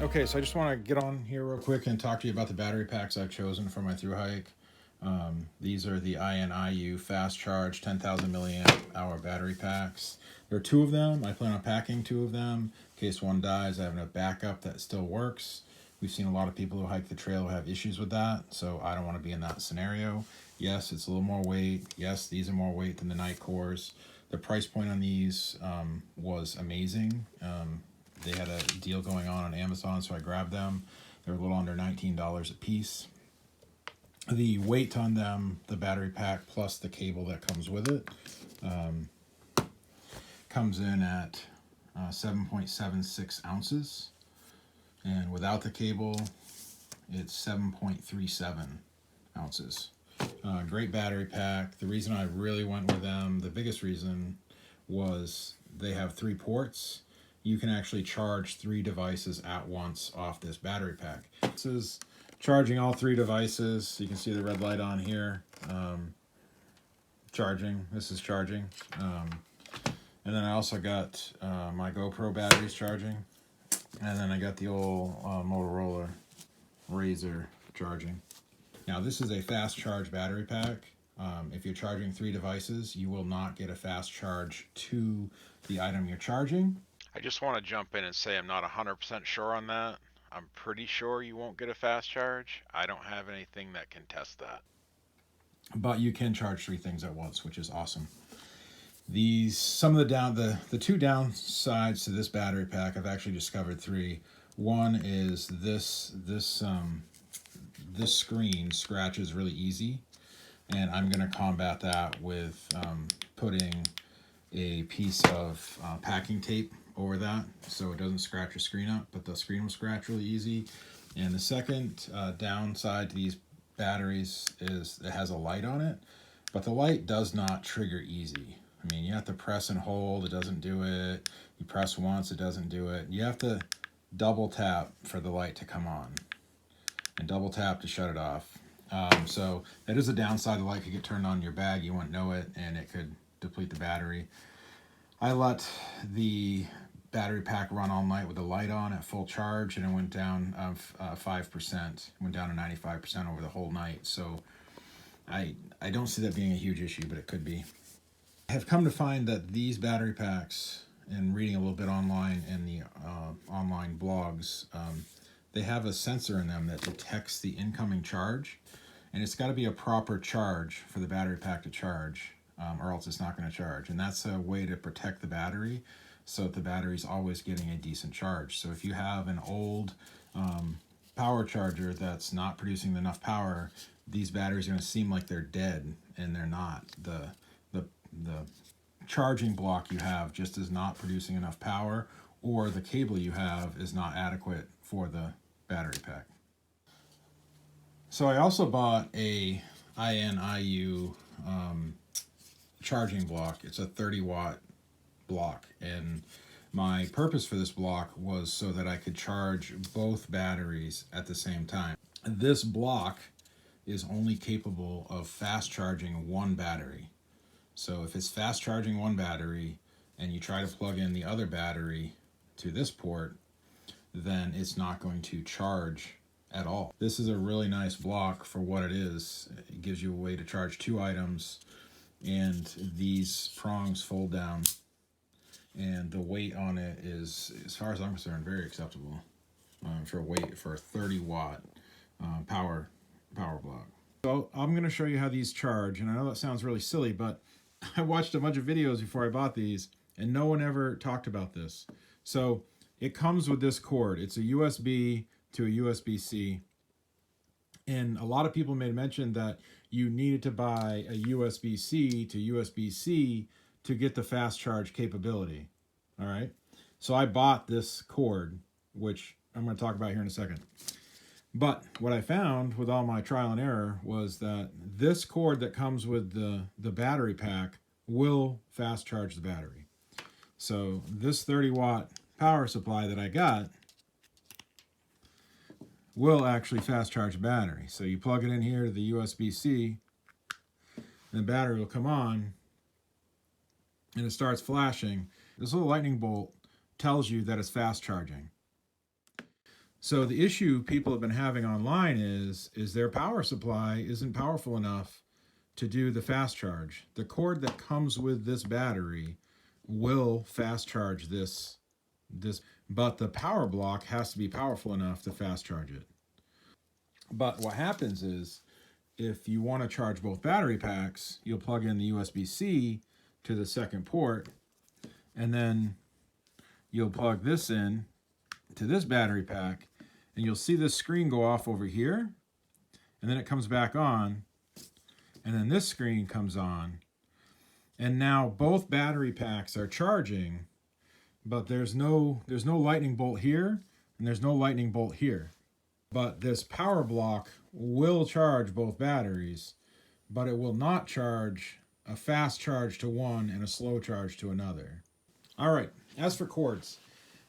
Okay, so I just want to get on here real quick and talk to you about the battery packs I've chosen for my thru hike. These are the INIU fast charge 10,000 milliamp hour battery packs. There are two of them. I plan on packing two of them. In case one dies, I have enough backup that still works. We've seen a lot of people who hike the trail who have issues with that, so I don't want to be in that scenario. Yes, it's a little more weight. Yes, these are more weight than the night cores. The price point on these was amazing. They had a deal going on Amazon, so I grabbed them. They're a little under $19 a piece. The weight on them, the battery pack plus the cable that comes with it, comes in at 7.76 ounces. And without the cable, it's 7.37 ounces. Great battery pack. The reason I really went with them, the biggest reason, was they have 3 ports. You can actually charge 3 devices at once off this battery pack. This is charging all 3 devices. You can see the red light on here. Charging. This is charging. And then I also got my GoPro batteries charging. And then I got the old Motorola Razr charging. Now this is a fast charge battery pack. If you're charging 3 devices, you will not get a fast charge to the item you're charging. I just want to jump in and say I'm not 100% sure on that. I'm pretty sure you won't get a fast charge. I don't have anything that can test that. But you can charge 3 things at once, which is awesome. Some of the 2 downsides to this battery pack, I've actually discovered 3. One is this screen scratches really easy, and I'm going to combat that with putting a piece of packing tape over that so it doesn't scratch your screen up, but the screen will scratch really easy. And the second downside to these batteries is it has a light on it, but the light does not trigger easy. I mean, you have to press and hold, it doesn't do it. You press once, it doesn't do it. You have to double tap for the light to come on and double tap to shut it off. So that is a downside. The light could get turned on in your bag, you wouldn't know it, and it could deplete the battery. I let the battery pack run all night with the light on at full charge, and it went down 5%, went down to 95% over the whole night. So I don't see that being a huge issue, but it could be. I have come to find that these battery packs, and reading a little bit online in the online blogs, they have a sensor in them that detects the incoming charge, and it's got to be a proper charge for the battery pack to charge, or else it's not going to charge. And that's a way to protect the battery so that the battery's always getting a decent charge. So if you have an old power charger that's not producing enough power, these batteries are going to seem like they're dead, and they're not. The charging block you have just is not producing enough power, or the cable you have is not adequate for the battery pack. So I also bought a INIU charging block. It's a 30-watt block, and my purpose for this block was so that I could charge both batteries at the same time. This block is only capable of fast charging one battery. So if it's fast charging one battery and you try to plug in the other battery to this port, then it's not going to charge at all. This is a really nice block for what it is. It gives you a way to charge 2 items, and these prongs fold down, and the weight on it is, as far as I'm concerned, very acceptable for a 30-watt power block. So I'm going to show you how these charge, and I know that sounds really silly, but I watched a bunch of videos before I bought these, and no one ever talked about this. So it comes with this cord. It's a USB to a USB-C. And a lot of people made mention that you needed to buy a USB-C to USB-C to get the fast charge capability. All right. So I bought this cord, which I'm going to talk about here in a second. But what I found with all my trial and error was that this cord that comes with the battery pack will fast charge the battery. So this 30-watt power supply that I got will actually fast charge the battery. So you plug it in here to the USB-C, and the battery will come on, and it starts flashing. This little lightning bolt tells you that it's fast charging. So the issue people have been having online is their power supply isn't powerful enough to do the fast charge. The cord that comes with this battery will fast charge this, but the power block has to be powerful enough to fast charge it. But what happens is, if you want to charge both battery packs, you'll plug in the USB-C to the second port, and then you'll plug this in to this battery pack, and you'll see this screen go off over here, and then it comes back on, and then this screen comes on, and now both battery packs are charging, but there's no lightning bolt here, and there's no lightning bolt here. But this power block will charge both batteries, but it will not charge a fast charge to one and a slow charge to another. All right, as for cords,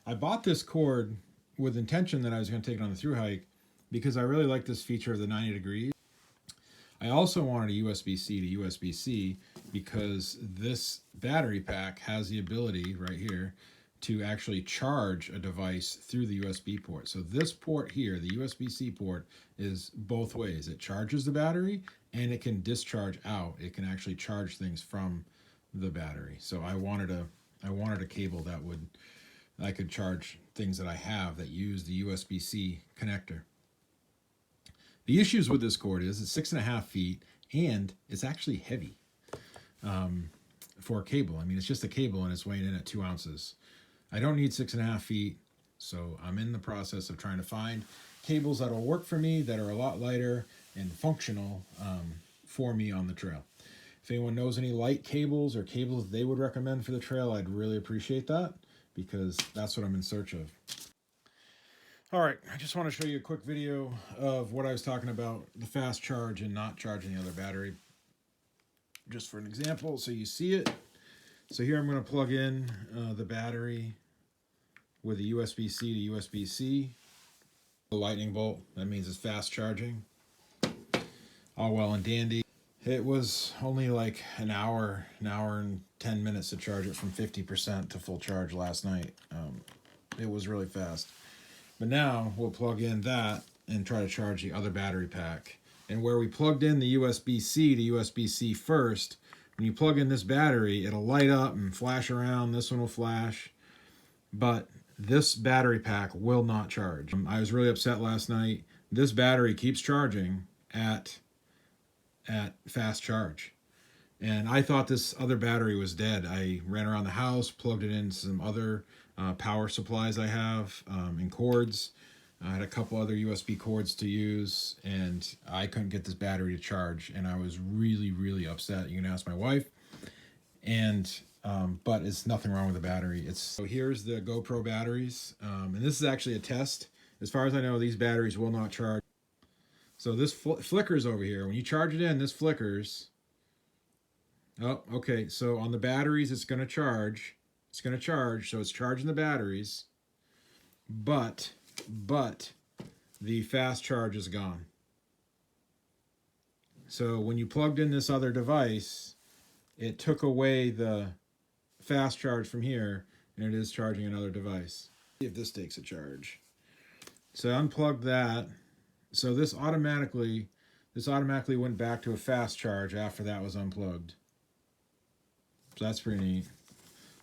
I bought this cord with intention that I was going to take it on the thru hike because I really like this feature of the 90 degrees. I also wanted a USB-C to USB-C because this battery pack has the ability right here to actually charge a device through the USB port. So this port here, the USB-C port, is both ways. It charges the battery and it can discharge out. It can actually charge things from the battery. So I wanted a cable that I could charge things that I have that use the USB-C connector. The issues with this cord is it's 6.5 feet and it's actually heavy for a cable. I mean, it's just a cable and it's weighing in at 2 ounces. I don't need 6.5 feet, so I'm in the process of trying to find cables that'll work for me that are a lot lighter and functional for me on the trail. If anyone knows any light cables or cables they would recommend for the trail, I'd really appreciate that because that's what I'm in search of. All right, I just want to show you a quick video of what I was talking about, the fast charge and not charging the other battery. Just for an example, so you see it. So here I'm going to plug in the battery with a USB-C to USB-C. The lightning bolt, that means it's fast charging. All well and dandy. It was only like an hour and 10 minutes to charge it from 50% to full charge last night. It was really fast. But now we'll plug in that and try to charge the other battery pack. And where we plugged in the USB-C to USB-C first, when you plug in this battery, it'll light up and flash around. This one will flash. But this battery pack will not charge. I was really upset last night. This battery keeps charging at fast charge. And I thought this other battery was dead. I ran around the house, plugged it into some other power supplies I have and cords. I had a couple other USB cords to use, and I couldn't get this battery to charge, and I was really, really upset. You can ask my wife. And but it's nothing wrong with the battery. So here's the GoPro batteries, and this is actually a test. As far as I know, these batteries will not charge. So this flickers over here. When you charge it in, this flickers. Oh, okay. So on the batteries, it's going to charge. It's going to charge, so it's charging the batteries. But the fast charge is gone. So when you plugged in this other device, it took away the fast charge from here, and it is charging another device. See if this takes a charge. So I unplugged that. So this automatically went back to a fast charge after that was unplugged. So that's pretty neat.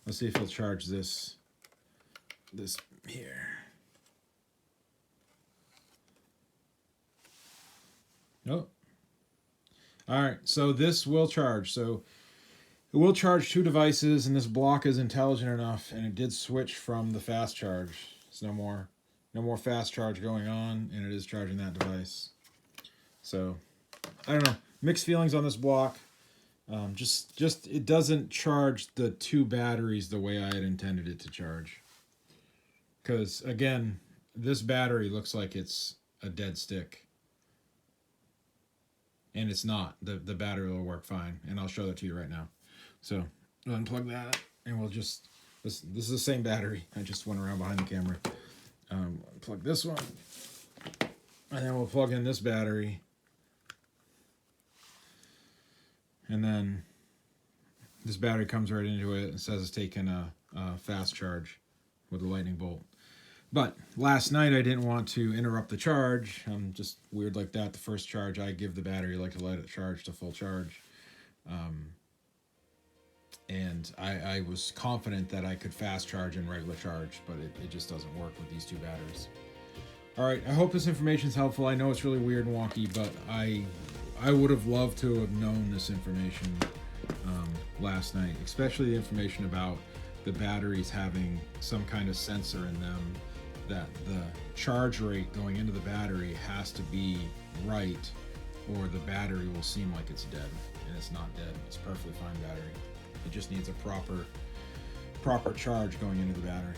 Let's see if it'll charge this here. Oh. All right, so this will charge. So it will charge 2 devices, and this block is intelligent enough, and it did switch from the fast charge. It's no more fast charge going on, and it is charging that device. So I don't know, mixed feelings on this block. Just it doesn't charge the 2 batteries the way I had intended it to charge. Because again, this battery looks like it's a dead stick. And it's not. The battery will work fine. And I'll show that to you right now. So I'll unplug that, and we'll just, this is the same battery. I just went around behind the camera. Plug this one. And then we'll plug in this battery. And then this battery comes right into it and says it's taking a fast charge with a lightning bolt. But last night I didn't want to interrupt the charge. I'm just weird like that. The first charge I give the battery, I like to let it charge to full charge. And I was confident that I could fast charge and regular charge, but it just doesn't work with these two batteries. All right, I hope this information is helpful. I know it's really weird and wonky, but I would have loved to have known this information last night, especially the information about the batteries having some kind of sensor in them, that the charge rate going into the battery has to be right, or the battery will seem like it's dead, and it's not dead. It's a perfectly fine battery. It just needs a proper charge going into the battery.